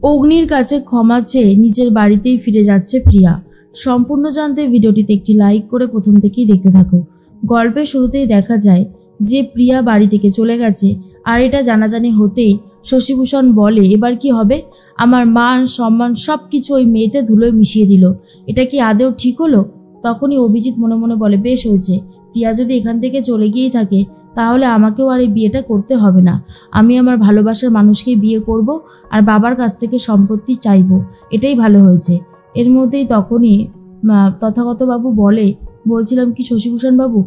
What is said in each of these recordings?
অগ্নির কাছে ক্ষমা চেয়ে নিজের বাড়িতেই ফিরে যাচ্ছে প্রিয়া। সম্পূর্ণ জানতে ভিডিওটিতে একটি লাইক করে প্রথম থেকেই দেখতে থাকো। গল্পের শুরুতেই দেখা যায় যে প্রিয়া বাড়ি থেকে চলে গেছে, আর এটা জানাজানি হতেই শশীভূষণ বলে, এবার কি হবে? আমার মান সম্মান সব কিছু ওই মেয়েতে ধুলোয় মিশিয়ে দিল, এটা কি আদেও ঠিক হলো? তখনই অভিজিৎ মনে মনে বলে, বেশ হয়েছে, প্রিয়া যদি এখান থেকে চলে গিয়েই থাকে তাহলে আমাকেও আর এই বিয়েটা করতে হবে না। আমি আমার ভালোবাসার মানুষকে বিয়ে করব আর বাবার কাছ থেকে সম্পত্তি চাইব, এটাই ভালো হয়েছে। এর মধ্যেই তখনই তথাগত বাবু বলছিলাম কি শশীভূষণ বাবু,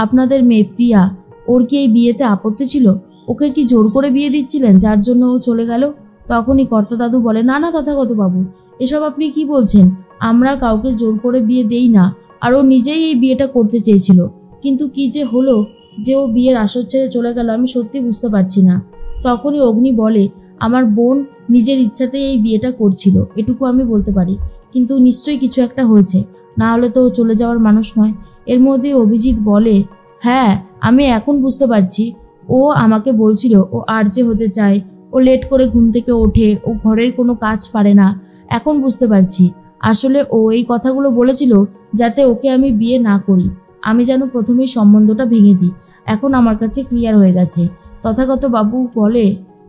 আপনাদের মেয়ে প্রিয়া, ওর কি এই বিয়েতে আপত্তি ছিল? ওকে কি জোর করে বিয়ে দিচ্ছিলেন যার জন্য ও চলে গেল? তখনই কর্তা দাদু বলে, না না তথাগত বাবু, এসব আপনি কি বলছেন? আমরা কাউকে জোর করে বিয়ে দেই না, আর ও নিজেই এই বিয়েটা করতে চেয়েছিল। কিন্তু কি যে হলো যে ও বিয়ের আসর ছেড়ে চলে গেল, আমি সত্যি বুঝতে পারছি না। তখনই অগ্নি বলে, আমার বোন নিজের ইচ্ছাতেই এই বিয়েটা করছিল, এটুকু আমি বলতে পারি, কিন্তু নিশ্চয়ই কিছু একটা হয়েছে, না হলে তো ও চলে যাওয়ার মানুষ নয়। এর মধ্যে অভিজিৎ বলে, হ্যাঁ আমি এখন বুঝতে পারছি, ও আমাকে বলছিল ও আরজে হতে চায়, ও লেট করে ঘুম থেকে ওঠে, ও ঘরের কোনো কাজ পারে না। এখন বুঝতে পারছি আসলে ও এই কথাগুলো বলেছিল যাতে ওকে আমি বিয়ে না করি, আমি যেন প্রথমেই সম্বন্ধটা ভেঙে দিই। এখন আমার কাছে ক্লিয়ার হয়ে গেছে। তথাগত বাবু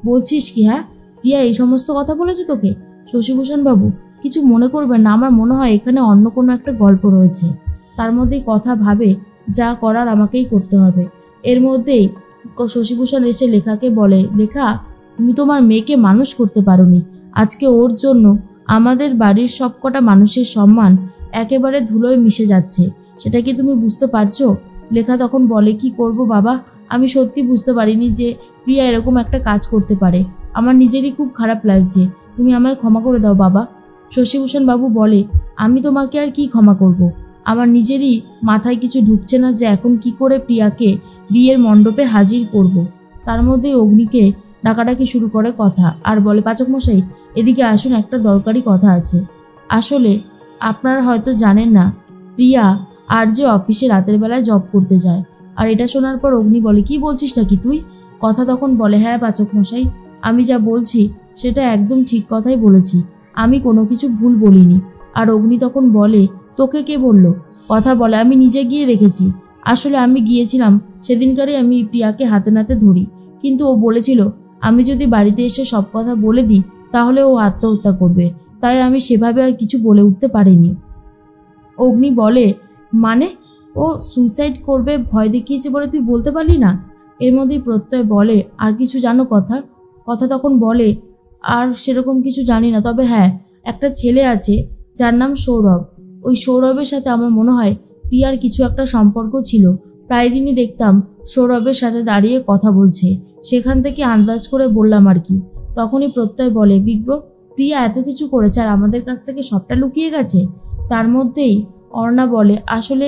বলছিস কি? হ্যাঁ, প্রিয়া এই সমস্ত কথা বলেছে তোকে? শশীভূষণ বাবু কিছু মনে করবেন না, আমার মনে হয় এখানে অন্য কোনো একটা গল্প রয়েছে। তার মধ্যেই কথা ভাবে, যা করার আমাকেই করতে হবে। এর মধ্যেই শশীভূষণ এসে লেখাকে বলে, লেখা, তুমি তোমার মেয়েকে মানুষ করতে পারোনি, আজকে ওর জন্য আমাদের বাড়ির সবকটা মানুষের সম্মান একেবারে ধুলোয় মিশে যাচ্ছে, সেটা কি তুমি বুঝতে পারছো? লেখা তখন বলে, কি করব বাবা, আমি সত্যি বুঝতে পারিনি যে প্রিয়া এরকম একটা কাজ করতে পারে, আমার নিজেরই খুব খারাপ লাগছে, তুমি আমায় ক্ষমা করে দাও বাবা। শশীভূষণ বাবু বলে, আমি তোমাকে আর কি ক্ষমা করব? আমার নিজেরই মাথায় কিছু ঢুকছে না যে এখন কি করে প্রিয়াকে বিয়ের মণ্ডপে হাজির করব। তার মধ্যেই অগ্নিকে ডাকাডাকি শুরু করে কথা, আর বলে, পাচক মশাই এদিকে আসুন, একটা দরকারি কথা আছে। আসলে আপনারা হয়তো জানেন না, প্রিয়া আরজে অফিসে রাতের বেলায় জব করতে যায়। আর এটা শোনার পর অগ্নি বলে, কি বলছিসটা কি তুই? কথা তখন বলে, হ্যাঁ পাচক মশাই, আমি যা বলছি সেটা একদম ঠিক কথাই বলেছি, আমি কোনো কিছু ভুল বলিনি। আর অগ্নি তখন বলে, তোকে কে বলল? কথা বলে, আমি নিজে গিয়ে দেখেছি। আসলে আমি গিয়েছিলাম সেদিনকারই, আমি প্রিয়াকে হাতে নাতে ধরি, কিন্তু ও বলেছিল আমি যদি বাড়িতে এসে সব কথা বলে দিই তাহলে ও আত্মহত্যা করবে, তাই আমি সেভাবে আর কিছু বলে উঠতে পারিনি। অগ্নি বলে, মানে ও সুইসাইড করবে ভয় দেখিয়েছে বলে তুই বলতে পারলি না? এর মধ্যেই প্রত্যয় বলে, আর কিছু জানো কথা? কথা তখন বলে, আর সেরকম কিছু জানি না, তবে হ্যাঁ একটা ছেলে আছে যার নাম সৌরভ, ওই সৌরভের সাথে আমার মনে হয় প্রিয়ার কিছু একটা সম্পর্ক ছিল, প্রায় দিনই দেখতাম সৌরভের সাথে দাঁড়িয়ে কথা বলছে, সেখান থেকে আন্দাজ করে বললাম আর কি। তখনই প্রত্যয় বলে, বিগ্র, প্রিয়া এত কিছু করেছে আর আমাদের কাছ থেকে সবটা লুকিয়ে গেছে? তার মধ্যেই অর্ণা বলে, আসলে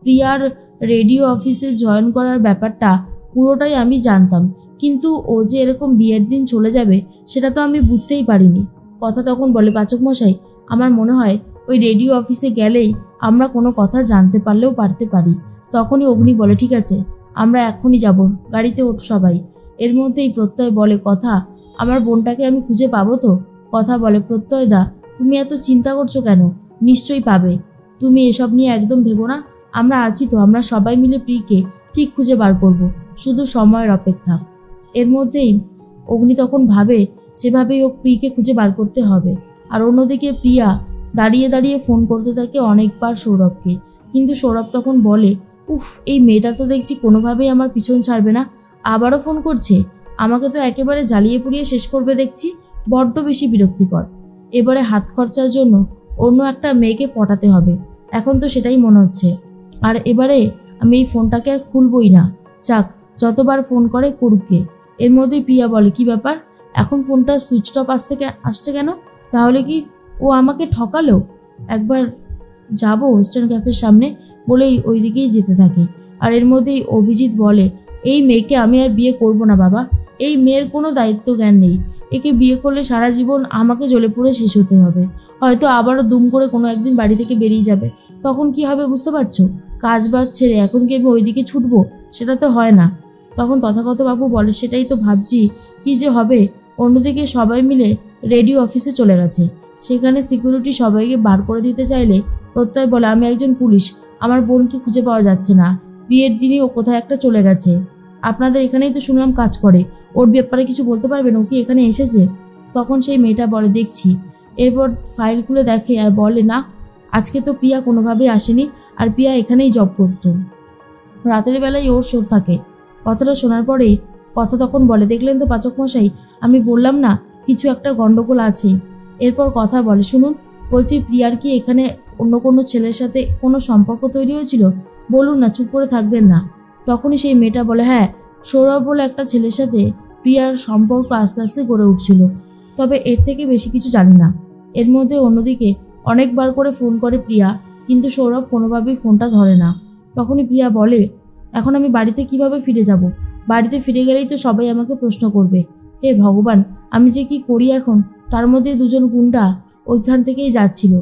প্রিয়ার রেডিও অফিসে জয়েন করার ব্যাপারটা পুরোটাই আমি জানতাম, কিন্তু ও যে এরকম বিয়ের দিন চলে যাবে সেটা তো আমি বুঝতেই পারিনি। কথা তখন বলে, পাচক মশাই আমার মনে হয় ওই রেডিও অফিসে গেলেই আমরা কোনো কথা জানতে পারলেও পারতে পারি। তখনই অগ্নি বলে, ঠিক আছে আমরা এখনই যাব, গাড়িতে ওঠ সবাই। এর মধ্যেই প্রত্যয় বলে, কথা, আমার বোনটাকে আমি খুঁজে পাবো তো? কথা বলে, প্রত্যয় দা তুমি এত চিন্তা করছো কেন? নিশ্চয়ই পাবে, তুমি এসব নিয়ে একদম ভেবো না, আমরা আছি তো, আমরা সবাই মিলে প্রিয়কে ঠিক খুঁজে বার করব, শুধু সময়ের অপেক্ষা। এর মধ্যেই অগ্নি তখন ভাবে সেভাবেই ও প্রিয়কে খুঁজে বার করতে হবে। আর অন্যদিকে প্রিয়া দাঁড়িয়ে দাঁড়িয়ে ফোন করতে থাকে অনেকবার সৌরভকে, কিন্তু সৌরভ তখন বলে, উফ, এই মেয়েটা তো দেখছি কোনোভাবেই আমার পিছন ছাড়বে না, আবারও ফোন করছে, আমাকে তো একেবারে জ্বালিয়ে পুড়িয়ে শেষ করবে দেখছি, বড্ড বেশি বিরক্তিকর। এবারে হাত খরচার জন্য অন্য একটা মেয়েকে পটাতে হবে, এখন তো সেটাই মনে হচ্ছে। আর এবারে আমি এই ফোনটাকে আর খুলবই না, যাক যতবার ফোন করে করুকে। এর মধ্যেই প্রিয়া বলে, কি ব্যাপার, এখন ফোনটা সুইচ অফ আসছে কেন? তাহলে কি ও আমাকে ঠকালো? একবার যাবো ওয়েস্টার্ন ক্যাফের সামনে বলেই ওই দিকেই যেতে থাকে। আর এর মধ্যেই অভিজিৎ বলে, এই মেয়েকে আমি আর বিয়ে করব না বাবা, এই মেয়ের কোনো দায়িত্ব জ্ঞান নেই, একে বিয়ে করলে সারা জীবন আমাকে জ্বলে পুড়ে শেষ হতে হবে, হয়তো আবারও দুম করে কোনো একদিন বাড়ি থেকে বেরিয়ে যাবে, তখন কি হবে বুঝতে পারছো? কাজ বাজ ছেড়ে এখন কি আমি ওইদিকে ছুটবো? সেটা তো হয় না। তখন তথাগত বাবু বলে, সেটাই তো ভাবছি কি যে হবে। অন্যদিকে সবাই মিলে রেডিও অফিসে চলে গেছে। সেখানে সিকিউরিটি সবাইকে বার করে দিতে চাইলে প্রত্যয় বলে, আমি একজন পুলিশ, আমার বোনকে খুঁজে পাওয়া যাচ্ছে না, বিয়ের দিনই ও কোথায় একটা চলে গেছে, আপনাদের এখানেই তো শুনলাম কাজ করে, ওর ব্যাপারে কিছু বলতে পারবেন, ও কি এখানে এসেছে? তখন সেই মেয়েটা বলে, দেখছি। এরপর ফাইল খুলে দেখে আর বলে, না, আজকে তো প্রিয়া কোনোভাবেই আসেনি, আর প্রিয়া এখানেই জব করতো, রাতের বেলায় ওর শো থাকে। কথাটা শোনার পরেই কথা তখন বলে, দেখলেন তো পাচক মশাই, আমি বললাম না কিছু একটা গন্ডগোল আছে। এরপর কথা বলে, শুনুন, বলছি প্রিয়ার কি এখানে অন্য কোনো ছেলের সাথে কোনো সম্পর্ক তৈরি হয়েছিল? বলুন না, চুপ করে থাকবেন না। তখনই সেই মেয়েটা বলে, হ্যাঁ, সৌরভ বলে একটা ছেলের সাথে প্রিয়ার সম্পর্ক আস্তে আস্তে গড়ে উঠছিল, তবে এর থেকে বেশি কিছু জানি না। এর মধ্যে অন্যদিকে অনেকবার করে ফোন করে প্রিয়া, কিন্তু সৌরভ কোনোভাবেই ফোনটা ধরে না। তখনই প্রিয়া বলে, এখন আমি বাড়িতে কিভাবে ফিরে যাব? বাড়িতে ফিরে গেলেই তো সবাই আমাকে প্রশ্ন করবে। হে ভগবান, আমি যে কি করি এখন? তার মধ্যে দুজন গুন্ডা ওইখান থেকেই যাচ্ছিল,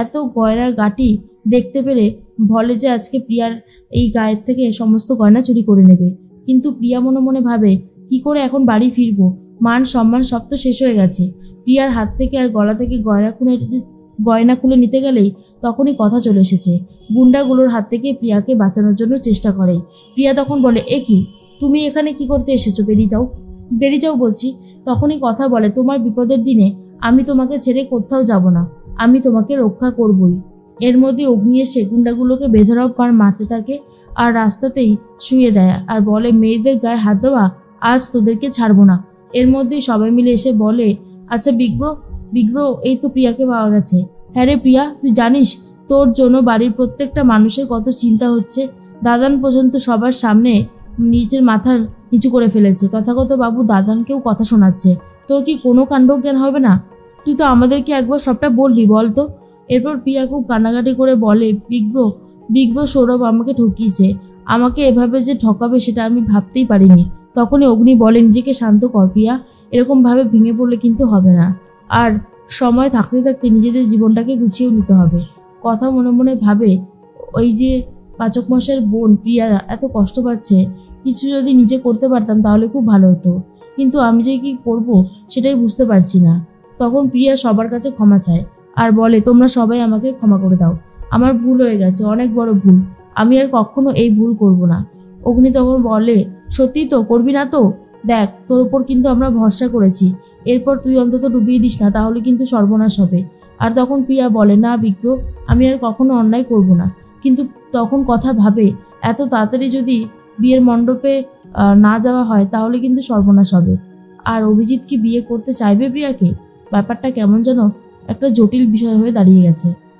এত গয়নার গাটি দেখতে পেরে বলে যে আজকে প্রিয়ার এই গায়ের থেকে সমস্ত গয়না চুরি করে নেবে। কিন্তু প্রিয়া মনে মনে ভাবে, কি করে এখন বাড়ি ফিরবো? মান সম্মান সব তো শেষ হয়ে গেছে। প্রিয়ার হাত থেকে আর গলা থেকে গয়না খুলে নিতে গেলেই তখনই কথা চলে এসেছে। গুন্ডাগুলোর হাত থেকে প্রিয়াকে বাঁচানোর জন্য চেষ্টা করে। প্রিয়া তখন বলে, এ কি, তুমি এখানে কি করতে এসেছো? বেরিয়ে যাও, বেরিয়ে যাও বলছি। তখনই কথা বলে, তোমার বিপদের দিনে আমি তোমাকে ছেড়ে কোথাও যাব না, আমি তোমাকে রক্ষা করবই। এর মধ্যে অগ্নি এসে গুন্ডাগুলোকে বেধড়ক মারতে থাকে আর রাস্তাতেই শুয়ে দেয় আর বলে, মেয়েদের গায়ে হাত দেওয়া, আজ তোদেরকে ছাড়বো না। এর মধ্যেই সবাই মিলে এসে বলে, আচ্ছা বিগ্রহ, এই তো প্রিয়াকে পাওয়া গেছে। হ্যাঁ রে প্রিয়া, তুই জানিস তোর জন্য বাড়ির প্রত্যেকটা মানুষের কত চিন্তা হচ্ছে? দাদান পর্যন্ত সবার সামনে নিজের মাথা নিচু করে ফেলেছে, তথাগত বাবু দাদানকেও কথা শোনাচ্ছে। তোর কি কোনো কাণ্ডজ্ঞান হবে না? তুই তো আমাদেরকে একবার সবটা বলবি, বল তো। এরপর প্রিয়া খুব কান্নাকাটি করে বলে, বিগ্রহ সৌরভ আমাকে ঠকিয়েছে, আমাকে এভাবে যে ঠকাবে সেটা আমি ভাবতেই পারিনি। তখনই অগ্নি বলে, নিজেকে শান্ত কর প্রিয়া, এরকমভাবে ভেঙে পড়লে কিন্তু হবে না, আর সময় থাকতে থাকতে নিজেদের জীবনটাকে গুছিয়েও নিতে হবে। কথা মনে মনে ভাবে, ওই যে পাচক মশাইয়ের বোন প্রিয়া এত কষ্ট পাচ্ছে, কিছু যদি নিজে করতে পারতাম তাহলে খুব ভালো হতো, কিন্তু আমি যে কি করব সেটাই বুঝতে পারছি না। তখন প্রিয়া সবার কাছে ক্ষমা চায় আর বলে, তোমরা সবাই আমাকে ক্ষমা করে দাও, আমার ভুল হয়ে গেছে, অনেক বড় ভুল, আমি আর কখনো এই ভুল করব না। অগ্নি তখন বলে, সত্যি তো করবি না তো? দেখ, তোর উপর কিন্তু আমরা ভরসা করেছি, এরপর তুই অন্তত ডুবিয়ে দিস না, তাহলে কিন্তু সর্বনাশ হবে। আর তখন প্রিয়া বলে, না বিগ্রহ, আমি আর কখনো অন্যায় করব না। কিন্তু তখন কথা ভাবে, এত তাড়াতাড়ি যদি বিয়ের মণ্ডপে না যাওয়া হয় তাহলে কিন্তু সর্বনাশ হবে। আর অভিজিৎ কি বিয়ে করতে চাইবে প্রিয়াকে? ব্যাপারটা কেমন যেন একটা জটিল বিষয় হয়ে দাঁড়িয়ে গেছে।